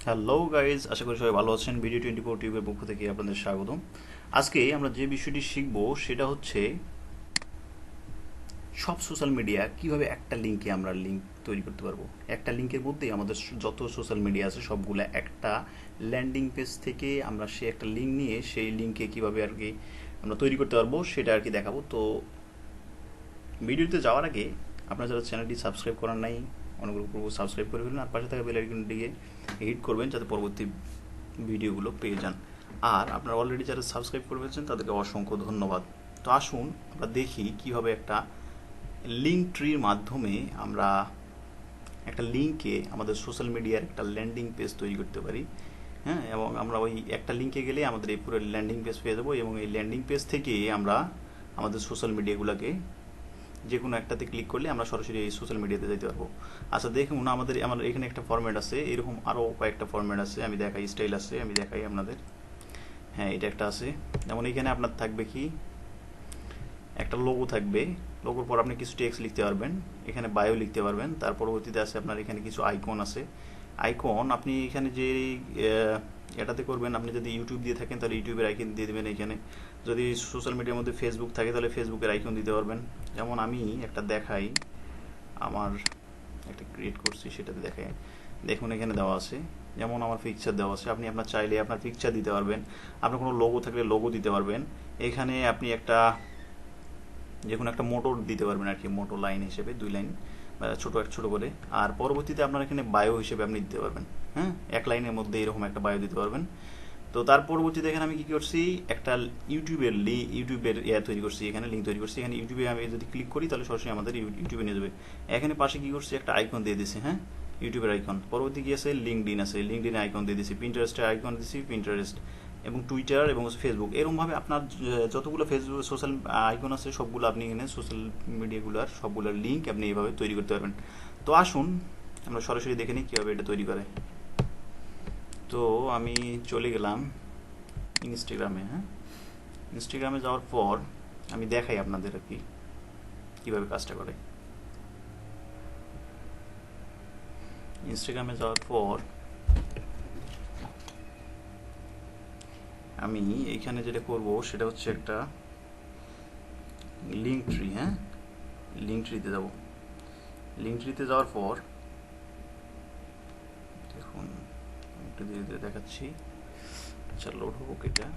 Hello guys, আশা করি সবাই ভালো আছেন। video24 টিউবের পক্ষ থেকে আপনাদের স্বাগতম। আজকে আমরা যে বিষয়টি শিখব সেটা হচ্ছে সব সোশ্যাল মিডিয়া কিভাবে একটা লিঙ্কে আমরা লিঙ্ক তৈরি করতে পারবো। একটা লিঙ্কের মধ্যেই আমাদের যত সোশ্যাল মিডিয়া আছে সবগুলো একটা ল্যান্ডিং পেজ থেকে আমরা সে একটা লিঙ্ক নিয়ে সেই লিঙ্কে কিভাবে আর কি আমরা তৈরি করতে পারবো সেটা আর কি দেখাবো। তো ভিডিওতে যাওয়ার আগে আপনারা যারা চ্যানেলটি সাবস্ক্রাইব করার নাই অনুগ্রহ করব সাবস্ক্রাইব করে ফেলুন, আর পাশে থাকা বেল আইকনটিকে হিট করবেন যাতে পরবর্তী ভিডিওগুলো পেয়ে যান। আর আপনারা অলরেডি যারা সাবস্ক্রাইব করে ফেলছেন তাদেরকে অসংখ্য ধন্যবাদ। তো আসুন আমরা দেখি কিভাবে একটা লিঙ্ক ট্রির মাধ্যমে আমরা একটা লিঙ্কে আমাদের সোশ্যাল মিডিয়ার একটা ল্যান্ডিং পেজ তৈরি করতে পারি। হ্যাঁ, এবং আমরা ওই একটা লিঙ্কে গেলে আমাদের এই পুরো ল্যান্ডিং পেজ পেয়ে যাবো, এবং এই ল্যান্ডিং পেজ থেকে আমরা আমাদের সোশ্যাল মিডিয়াগুলোকে যে কোনো একটাতে ক্লিক করলে আমরা সরাসরি এই সোশ্যাল মিডিয়াতে যেতে পারবো। আচ্ছা দেখুন, আমার এখানে একটা ফরম্যাট আছে, এরকম আরও কয়েকটা ফরম্যাট আছে, আমি দেখাই, স্টাইল আছে, আমি দেখাই আপনাদের। হ্যাঁ, এটা একটা আছে, যেমন এখানে আপনার থাকবে কি একটা লোগো থাকবে, লোগোর পর আপনি কিছু টেক্সট লিখতে পারবেন, এখানে বায়ো লিখতে পারবেন। তার পরবর্তীতে আছে আপনার এখানে কিছু আইকন আছে। আইকন আপনি এখানে যে এটাতে করবেন, আপনি যদি ইউটিউব দিয়ে থাকেন তাহলে ইউটিউবের আইকন দিয়ে দেবেন এখানে। যদি সোশ্যাল মিডিয়ার মধ্যে ফেসবুক থাকে তাহলে ফেসবুকের আইকন দিতে পারবেন। যেমন আমি একটা দেখাই, আমার একটা ক্রিয়েট করছি সেটাতে দেখাই, দেখুন এখানে দেওয়া আছে, যেমন আমার পিকচার দেওয়া আছে। আপনি আপনার চাইলে আপনার পিকচার দিতে পারবেন, আপনার কোনো লোগো থাকলে লোগো দিতে পারবেন। এখানে আপনি একটা যে কোনো একটা মোটর দিতে পারবেন আর কি, মোটো লাইন হিসেবে 2 লাইন ছোট করে। আর পরবর্তীতে আপনার এখানে বায়ো হিসেবে আপনি দিতে পারবেন। হ্যাঁ, এক লাইনের মধ্যে এরকম একটা বায়ো দিতে পারবেন। তো তার পরবর্তীতে এখানে আমি কি করছি, একটা ইউটিউবের তৈরি করছি, এখানে লিঙ্ক তৈরি করছি। এখানে ইউটিউবে আমি যদি ক্লিক করি তাহলে সরাসরি আমাদের ইউটিউবে নিয়ে যাবে। এখানে পাশে কি করছি, একটা আইকন দিয়ে দিছি। হ্যাঁ, ইউটিউবের আইকন। পরবর্তী কি আছে, লিঙ্কডইন আছে, লিঙ্কডইনে আইকন দিয়ে দিছি। পিন্টারেস্টের আইকন দিছি, পিন্টারেস্ট, এবং টুইটার এবং ফেসবুক। এরকমভাবে আপনার যতগুলো ফেসবুক সোশ্যাল আইকন আছে সবগুলো আপনি এখানে সোশ্যাল মিডিয়াগুলোর সবগুলোর লিঙ্ক আপনি এইভাবে তৈরি করতে পারবেন। তো আসুন আমরা সরাসরি দেখে নিই কীভাবে এটা তৈরি করে। তো আমি চলে গেলাম ইনস্টাগ্রামে। হ্যাঁ, ইনস্টাগ্রামে যাওয়ার পর আমি দেখাই আপনাদের আর কি কীভাবে কাজটা করে। ইনস্টাগ্রামে যাওয়ার পর আমি এইখানে যেটা করব সেটা হচ্ছে একটা লিঙ্ক ট্রি। হ্যাঁ, লিঙ্ক ট্রিতে যাব। লিঙ্ক ট্রিতে যাওয়ার পর দেখুন একটু ধীরে ধীরে দেখাচ্ছি। আচ্ছা, লোড হোক, এটা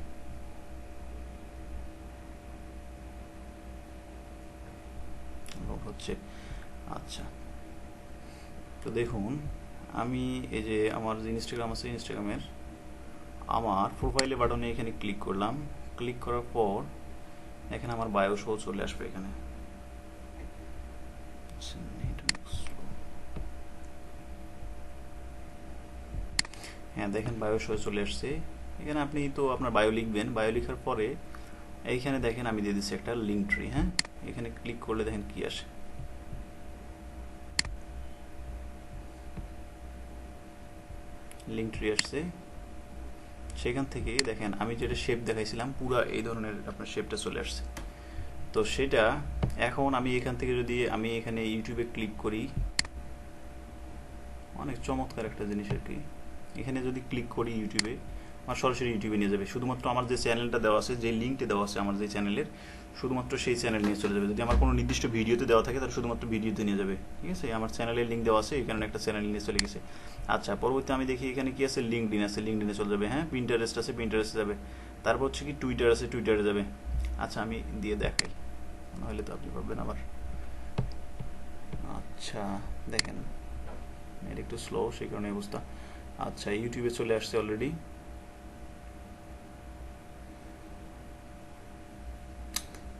লোড হচ্ছে। আচ্ছা, তো দেখুন আমি এই যে আমার যে ইনস্টাগ্রাম আছে, ইনস্টাগ্রামের আমার প্রোফাইলে বাটনে এখানে ক্লিক করলাম। ক্লিক করার পর এখানে আমার বায়ো শো চলে আসবে এখানে। হ্যাঁ, দেখেন বায়ো শো চলে আসছে। এখানে আপনি তো আপনার বায়ো লিখবেন, বায়ো লেখার পরে এইখানে দেখেন আমি দিয়ে দিচ্ছি একটা লিঙ্ক ট্রি। হ্যাঁ, এখানে ক্লিক করলে দেখেন কি আসে, লিঙ্ক ট্রি আসছে। সেখান থেকে দেখেন আমি যেটা শেপ দেখাইছিলাম পুরো এই ধরনের আপনার শেপটা চলে আসছে। তো সেটা এখন আমি এখান থেকে যদি আমি এখানে ইউটিউবে ক্লিক করি, অনেক চমৎকার একটা জিনিস আর কি। এখানে যদি ক্লিক করি ইউটিউবে, আমার সরাসরি ইউটিউবে নিয়ে যাবে। শুধুমাত্র আমার যে চ্যানেলটা দেওয়া আছে, যে লিঙ্কটা দেওয়া আছে আমার যে চ্যানেলের, শুধুমাত্র সেই চ্যানেল নিয়ে চলে যাবে। যদি আমার কোনো নির্দিষ্ট ভিডিওতে দেওয়া থাকে তাহলে শুধুমাত্র ভিডিওতে নিয়ে যাবে। ঠিক আছে, আমার চ্যানেলের লিঙ্ক দেওয়া আছে, এই কারণে একটা চ্যানেল নিয়ে চলে গেছে। আচ্ছা, পরবর্তী আমি দেখি এখানে কি আছে, লিঙ্কডইন আছে, লিঙ্কডইনে চলে যাবে। হ্যাঁ, পিন্টারেস্ট আছে, পিন্টারেস্টে যাবে। তারপর হচ্ছে কি টুইটার আছে, টুইটারে যাবে। আচ্ছা, আমি দিয়ে দেখাই, নাহলে তো আপনি পাবেন আবার। আচ্ছা দেখেন এটা একটু স্লো, সেই কারণে অবস্থা। আচ্ছা, ইউটিউবে চলে আসছে অলরেডি।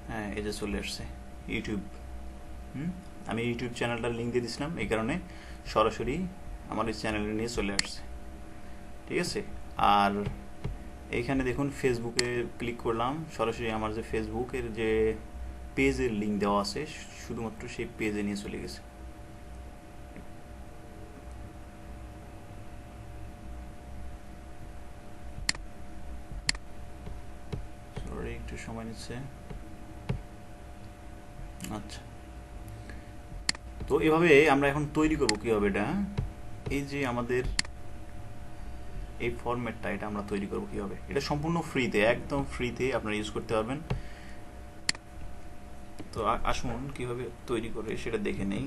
হ্যাঁ, এই যে চলে আসছে ইউটিউব। আমি ইউটিউব চ্যানেলটার লিঙ্ক দিয়ে দিয়েছিলাম, এই কারণে সরাসরি আমার এই চ্যানেলে নিয়ে চলে আসছে। ঠিক আছে, আর এইখানে দেখুন ফেসবুকে ক্লিক করলাম, সরাসরি আমার যে ফেসবুকের যে পেজের লিঙ্ক দেওয়া আছে শুধুমাত্র সেই পেজে নিয়ে চলে গেছে। একটু সময় নিচ্ছে। আচ্ছা, তো এভাবে আমরা এখন তৈরি করব কিভাবে এটা। এই যে আমাদের এই ফরম্যাটটা এটা আমরা তৈরি করবো কীভাবে। এটা সম্পূর্ণ ফ্রিতে, একদম ফ্রিতে আপনারা ইউজ করতে পারবেন। তো আসুন কীভাবে তৈরি করে সেটা দেখে নেই।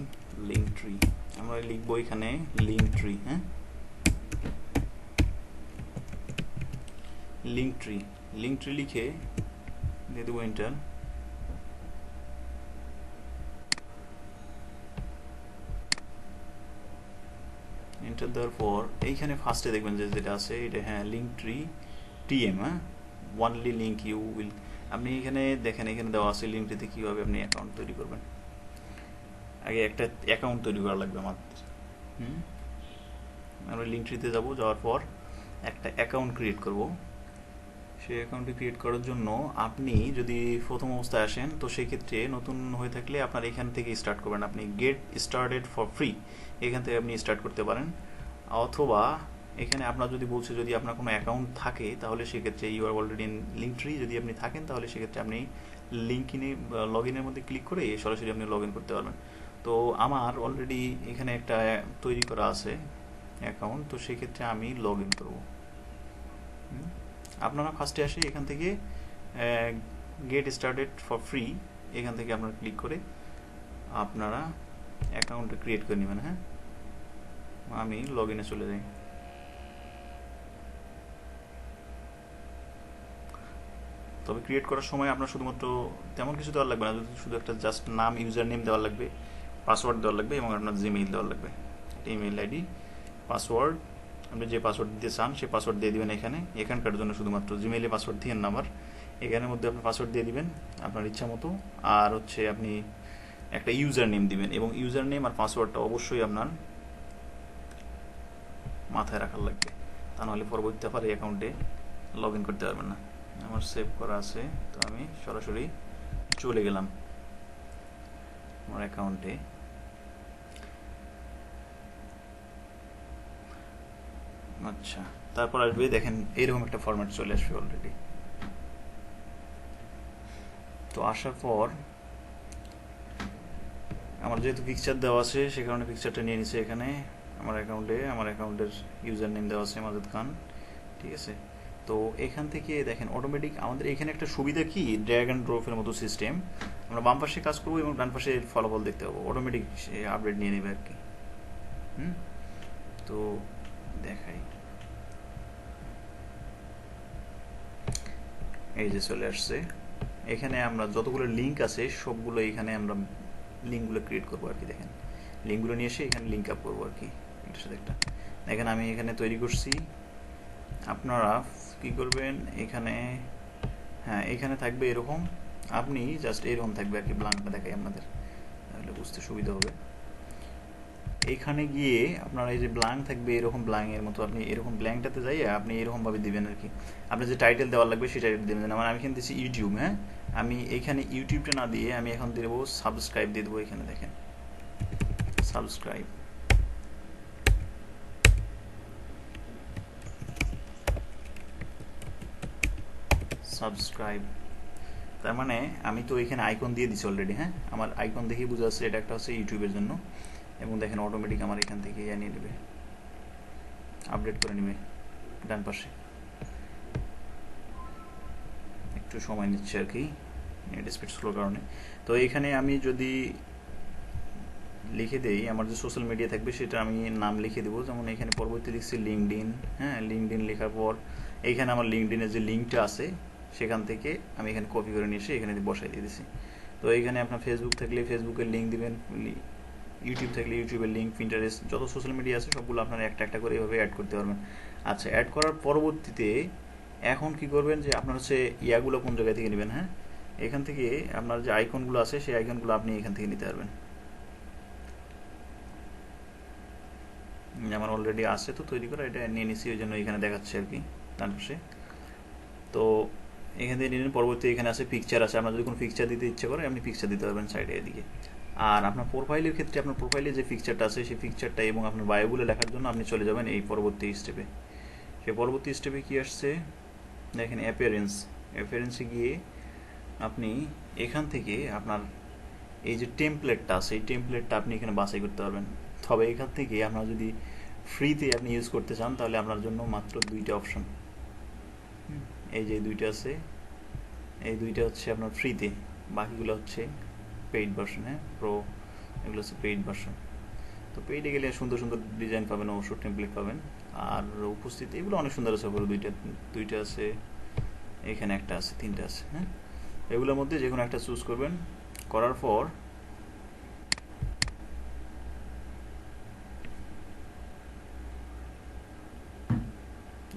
লিঙ্কট্রি আমরা লিখবো এখানে লিঙ্কট্রি, হ্যাঁ লিঙ্কট্রি লিখে দিয়ে দেবো এন্টার। এন্টার দেওয়ার পর এইখানে ফার্স্টে দেখবেন যে যেটা আছে এটা, হ্যাঁ লিঙ্কট্রি টিএম, হ্যাঁ ওয়ানলি লিঙ্ক ইউ উইল। আপনি এখানে দেখেন এখানে দেওয়া আছে লিঙ্কট্রিতে কীভাবে আপনি অ্যাকাউন্ট তৈরি করবেন। আগে একটা অ্যাকাউন্ট তৈরি করা লাগবে আমাদের। আমরা লিঙ্কট্রিতে যাব, যাওয়ার পর একটা অ্যাকাউন্ট ক্রিয়েট করব। সেই অ্যাকাউন্টটি ক্রিয়েট করার জন্য আপনি যদি প্রথম অবস্থায় আসেন তো সেই ক্ষেত্রে নতুন হয়ে থাকলে আপনার এখান থেকে স্টার্ট করবেন। আপনি গেট স্টার্টেড ফর ফ্রি এখান থেকে আপনি স্টার্ট করতে পারেন, অথবা এখানে আপনার যদি বলছে যদি আপনার কোনো অ্যাকাউন্ট থাকে তাহলে সেক্ষেত্রে ইউ আর অলরেডি ইন লিঙ্কট্রি, যদি আপনি থাকেন তাহলে সেক্ষেত্রে আপনি লগ ইনের মধ্যে ক্লিক করে সরাসরি আপনি লগ ইন করতে পারবেন। তো আমার অলরেডি এখানে একটা তৈরি করা আছে অ্যাকাউন্ট, তো সেক্ষেত্রে আমি লগ ইন করবো। আপনারা ফার্স্টে আসে এখান থেকে গেট স্টার্টেড ফর ফ্রি এখান থেকে আপনারা ক্লিক করে আপনারা অ্যাকাউন্ট ক্রিয়েট করে নেবেন। হ্যাঁ আমি লগ ইনে চলে যাই। তবে ক্রিয়েট করার সময় আপনার শুধুমাত্র তেমন কিছু দেওয়ার লাগবে না, শুধু একটা জাস্ট নাম, ইউজার নেম দেওয়ার লাগবে, পাসওয়ার্ড দেওয়ার লাগবে এবং আপনার জিমেইল দেওয়ার লাগবে। ইমেইল আইডি, পাসওয়ার্ড, আপনি যে পাসওয়ার্ড দিতে চান সেই পাসওয়ার্ড দিয়ে দিবেন। এখানকার জন্য শুধুমাত্র জিমেইলে পাসওয়ার্ড দিয়ে নাম্বার এখানের মধ্যে আপনি পাসওয়ার্ড দিয়ে দিবেন আপনার ইচ্ছা মতো। আর হচ্ছে আপনি একটা ইউজার নেম দিবেন, এবং ইউজার নেম আর পাসওয়ার্ডটা অবশ্যই আপনার মাথায় রাখার লাগবে, তা নাহলে পরবর্তীতে আবার এই অ্যাকাউন্টে লগ ইন করতে পারবেন না। আমার সেভ করা আছে, তো আমি সরাসরি চলে গেলাম আমার অ্যাকাউন্টে। আচ্ছা, তারপর আসবে দেখেন এরকম একটা ফরম্যাট চলে আসবে অলরেডি। তো আসার পর আমার যেহেতু পিকচার দেওয়া আছে সে কারণে পিকচারটা নিয়ে নিছে এখানে আমার অ্যাকাউন্টে। আমার অ্যাকাউন্টের ইউজার নেম দেওয়া আছে মাজেদ খান, ঠিক আছে। তো এখান থেকে দেখেন অটোমেটিক আমাদের এখানে একটা সুবিধা কি, ড্র্যাগ অ্যান্ড ড্রপের মতো সিস্টেম। আমরা বাম পাশে কাজ করবো এবং ডান পাশে ফলাফল দেখতে পাবো, অটোমেটিক সে আপডেট নিয়ে নেবে আর কি। তো দেখাই, এই যে চলে আসছে। এখানে আমরা যতগুলো লিঙ্ক আছে সবগুলো এখানে আমরা লিঙ্কগুলো ক্রিয়েট করবো আর কি। দেখেন লিঙ্কগুলো নিয়ে এসে এখানে লিঙ্ক আপ করবো আর কি এটার সাথে একটা। দেখেন আমি এখানে তৈরি করছি, আপনারা কি করবেন এখানে, হ্যাঁ এখানে থাকবে এরকম, আপনি জাস্ট এরকম থাকবে আর কি। ব্ল্যাঙ্কটা দেখাই আপনাদের তাহলে বুঝতে সুবিধা হবে। এইখানে গিয়ে আপনারা এই যে ব্ল্যাঙ্ক থাকবে এরকম, ব্ল্যাঙ্কের মতো আপনি এরকম ব্ল্যাঙ্কটাতে যাই আপনি এরকমভাবে দিবেন আর কি। আপনি যে টাইটেল দেওয়ার লাগবে সেই টাইটেল দেবেন। আমার আমি এখানে দিচ্ছি ইউটিউব, হ্যাঁ আমি এখানে ইউটিউবটা না দিয়ে আমি এখন দিয়ে দেবো সাবস্ক্রাইব দিয়ে দেবো। এখানে দেখেন সাবস্ক্রাইব, সাবস্ক্রাইব তার মানে আমি তো এখানে আইকন দিয়ে দিচ্ছি অলরেডি। হ্যাঁ আমার আইকন দেখেই বোঝা যাচ্ছে এটা একটা হচ্ছে ইউটিউবের জন্য, এবং দেখেন অটোমেটিক আমার এখান থেকে নিয়ে নেবে, আপডেট করে নেবে ডান পাশে। একটু সময় নিচ্ছে আর কি নেট স্পিড স্লোর কারণে। তো এখানে আমি যদি লিখে দেই আমার যে সোশ্যাল মিডিয়া থাকবে সেটা আমি নাম লিখে দেবো, যেমন এখানে পরবর্তী লিখছি লিঙ্কডইন। হ্যাঁ লিঙ্কডইন লেখার পর এইখানে আমার লিঙ্কডইনের যে লিঙ্কটা আছে সেখান থেকে আমি এখানে কপি করে নিয়ে এসে এখানে বসাই দিয়ে দিচ্ছি। তো এইখানে আপনার ফেসবুক থাকলে ফেসবুকের লিঙ্ক দিবেন, ইউটিউব থাকলে ইউটিউবের লিঙ্ক, পিন্টারেস্ট যত সোশ্যাল মিডিয়া আছে সবগুলো আপনারা একটা একটা করে এভাবে অ্যাড করতে পারবেন। আচ্ছা, অ্যাড করার পরবর্তীতে এখন কি করবেন যে আপনার হচ্ছে ইয়াগুলো কোন জায়গা থেকে নেবেন। হ্যাঁ এখান থেকে আপনার যে আইকনগুলো আছে সেই আইকনগুলো আপনি এখান থেকে নিতে পারবেন। আমার অলরেডি আছে তো তৈরি করা, এটা নিয়ে নিচ্ছি ওই জন্য এখানে দেখাচ্ছে আর কি ডান পাশে। তো এখান থেকে নিলেন, পরবর্তী এখানে আছে পিকচার আছে, আপনার যদি কোনো পিকচার দিতে ইচ্ছে করে আপনি পিকচার দিতে পারবেন সাইডে এদিকে। আর আপনার প্রোফাইলের ক্ষেত্রে আপনার প্রোফাইলে যে পিকচারটা আছে সেই পিকচারটা এবং আপনার বায়োগুলো লেখার জন্য আপনি চলে যাবেন এই পরবর্তী স্টেপে। সেই পরবর্তী স্টেপে কি আসছে দেখেন অ্যাপিয়ারেন্সে গিয়ে আপনি এখান থেকে আপনার এই যে টেমপ্লেটটা আছে এই টেমপ্লেটটা আপনি এখানে বাছাই করতে পারবেন। তবে এখান থেকে আপনার যদি ফ্রিতে আপনি ইউজ করতে চান তাহলে আপনার জন্য মাত্র দুইটা অপশন, এই যে দুইটা আছে, এই দুইটা হচ্ছে আপনার ফ্রিতে, বাকিগুলো হচ্ছে পেইড ভার্সন। হ্যাঁ, প্রো এগুলো হচ্ছে পেইড ভার্সন। তো পেইডে গেলে সুন্দর সুন্দর ডিজাইন পাবেন, অবশ্য টেমপ্লেট পাবেন, আর উপস্থিতি এগুলো অনেক সুন্দর আছে। ওগুলো দুইটা আছে, এখানে একটা আছে, তিনটা আছে। হ্যাঁ, এগুলোর মধ্যে যে কোনো একটা চুজ করবেন, করার পর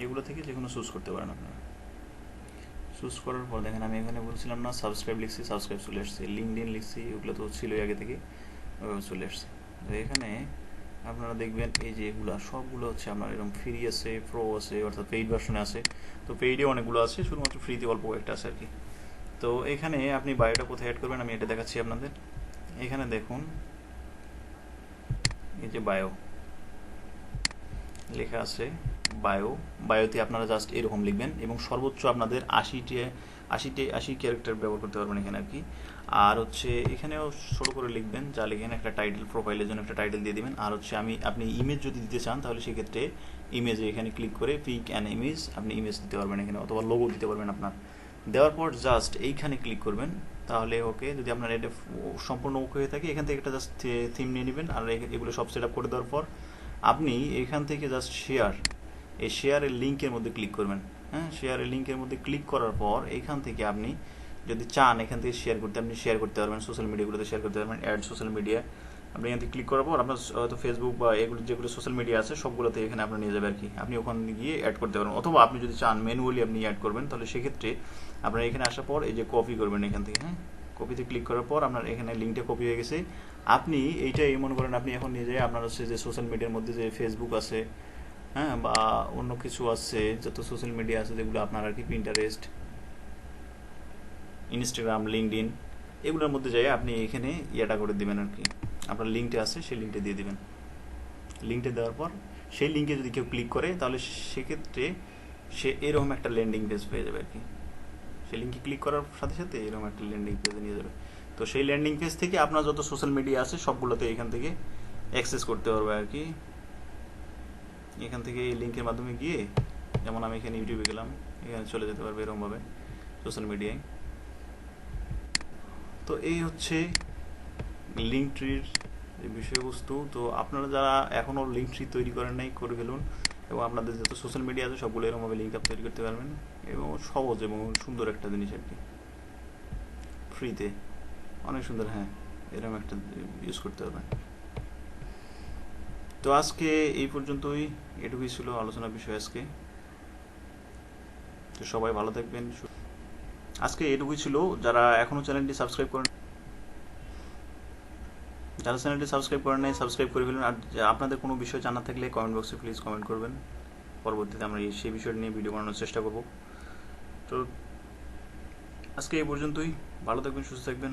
এগুলো থেকে যে কোনো চুজ করতে পারেন আপনারা। চুজ করার পর দেখেন আমি এখানে বলছিলাম না সাবস্ক্রাইব লিখছি, সাবস্ক্রাইব চলে আসছে, লিঙ্কডইন লিখছি, ওগুলো তো ছিলই আগে থেকে, ওইভাবে চলে আসছে। তো এখানে আপনারা দেখবেন এই যে এগুলো সবগুলো হচ্ছে আপনার এরকম ফ্রি আছে, প্রো আছে, অর্থাৎ পেইড ভার্সনে আছে। তো পেইডে অনেকগুলো আছে, শুধুমাত্র ফ্রিতে অল্প একটা আছে আর কি। তো এখানে আপনি বায়োটা কোথায় অ্যাড করবেন আমি এটা দেখাচ্ছি আপনাদের। এখানে দেখুন এই যে বায়ো লেখা আছে, বায়োতে আপনারা জাস্ট এরকম লিখবেন এবং সর্বোচ্চ আপনাদের 80 ক্যারেক্টার ব্যবহার করতে পারবেন এখানে আর কি। আর হচ্ছে এখানেও ছোটো করে লিখবেন, যা লিখেন একটা টাইটেল, প্রোফাইলের জন্য একটা টাইটেল দিয়ে দিবেন। আর হচ্ছে আপনি ইমেজ যদি দিতে চান তাহলে সেক্ষেত্রে ইমেজে এখানে ক্লিক করে পিক অ্যান্ড ইমেজ, আপনি ইমেজ দিতে পারবেন এখানে, অথবা লোগো দিতে পারবেন আপনার। দেওয়ার পর জাস্ট এইখানে ক্লিক করবেন, তাহলে ওকে। যদি আপনার এটা সম্পূর্ণ ওকে হয়ে থাকে এখান থেকে একটা জাস্ট থিম নিয়ে নেবেন, আর এগুলো সব সেট আপ করে দেওয়ার পর আপনি এখান থেকে জাস্ট এই শেয়ারের লিঙ্কের মধ্যে ক্লিক করবেন। হ্যাঁ, শেয়ারের লিঙ্কের মধ্যে ক্লিক করার পর এখান থেকে আপনি যদি চান এখান থেকে শেয়ার করতে, আপনি শেয়ার করতে পারবেন, সোশ্যাল মিডিয়াগুলোতে শেয়ার করতে পারবেন, অ্যাড সোশ্যাল মিডিয়া। আপনি এখান থেকে ক্লিক করার পর আপনার হয়তো ফেসবুক বা এগুলো যেগুলো সোশ্যাল মিডিয়া আছে সবগুলোতে এখানে আপনার নিয়ে যাবে আর কি, আপনি ওখানে গিয়ে অ্যাড করতে পারবেন। অথবা আপনি যদি চান ম্যানুয়ালি আপনি অ্যাড করবেন, তাহলে সেক্ষেত্রে আপনার এখানে আসার পর এই যে কপি করবেন এখান থেকে। হ্যাঁ, কপিতে ক্লিক করার পর আপনার এখানে লিঙ্কটা কপি হয়ে গেছে। আপনি এইটাই মনে করেন আপনি এখন নিয়ে যাই আপনার হচ্ছে যে সোশ্যাল মিডিয়ার মধ্যে যে ফেসবুক আছে, হ্যাঁ, বা অন্য কিছু আছে, যত সোশ্যাল মিডিয়া আছে যেগুলো আপনার আর কি, পিন্টারেস্ট, ইনস্টাগ্রাম, লিঙ্কডইন, এগুলোর মধ্যে যাই আপনি এখানে ইয়েটা করে দিবেন আর কি, আপনার লিঙ্কটা আছে সেই লিঙ্কটা দিয়ে দিবেন। লিঙ্কটা দেওয়ার পর সেই লিঙ্কে যদি কেউ ক্লিক করে তাহলে সেক্ষেত্রে সে এরকম একটা ল্যান্ডিং পেজ পেয়ে যাবে আর কি। সেই লিঙ্কে ক্লিক করার সাথে সাথে এরকম একটা ল্যান্ডিং পেজে নিয়ে যাবে। তো সেই ল্যান্ডিং পেজ থেকে আপনার যত সোশ্যাল মিডিয়া আছে সবগুলোতে এখান থেকে অ্যাক্সেস করতে পারবে আর কি। এখান থেকে এই লিঙ্কের মাধ্যমে গিয়ে, যেমন আমি এখানে ইউটিউবে গেলাম, এখানে চলে যেতে পারবে এরকমভাবে সোশ্যাল মিডিয়ায়। তো এই হচ্ছে লিঙ্কট্রির যে বিষয়বস্তু। তো আপনারা যারা এখনও লিঙ্কট্রি তৈরি করেন নাই, করে ফেলুন, এবং আপনাদের যত সোশ্যাল মিডিয়া আছে সবগুলো এরকমভাবে লিঙ্ক আপ তৈরি করতে পারবেন, এবং সহজ এবং সুন্দর একটা জিনিস আর কি, ফ্রিতে অনেক সুন্দর। হ্যাঁ, এরকম একটা ইউজ করতে পারবেন। তো আজকে এই পর্যন্তই, এটুকুই ছিল আলোচনার বিষয় আজকে। তো সবাই ভালো থাকবেন। আজকে এটুকুই ছিল। যারা এখনও চ্যানেলটি সাবস্ক্রাইব করেন, নাই সাবস্ক্রাইব করে ফেলুন। আর আপনাদের কোনো বিষয় জানা থাকলে কমেন্ট বক্সে প্লিজ কমেন্ট করবেন, পরবর্তীতে আমরা সেই বিষয়টা নিয়ে ভিডিও বানানোর চেষ্টা করব। তো আজকে এই পর্যন্তই, ভালো থাকবেন, সুস্থ থাকবেন।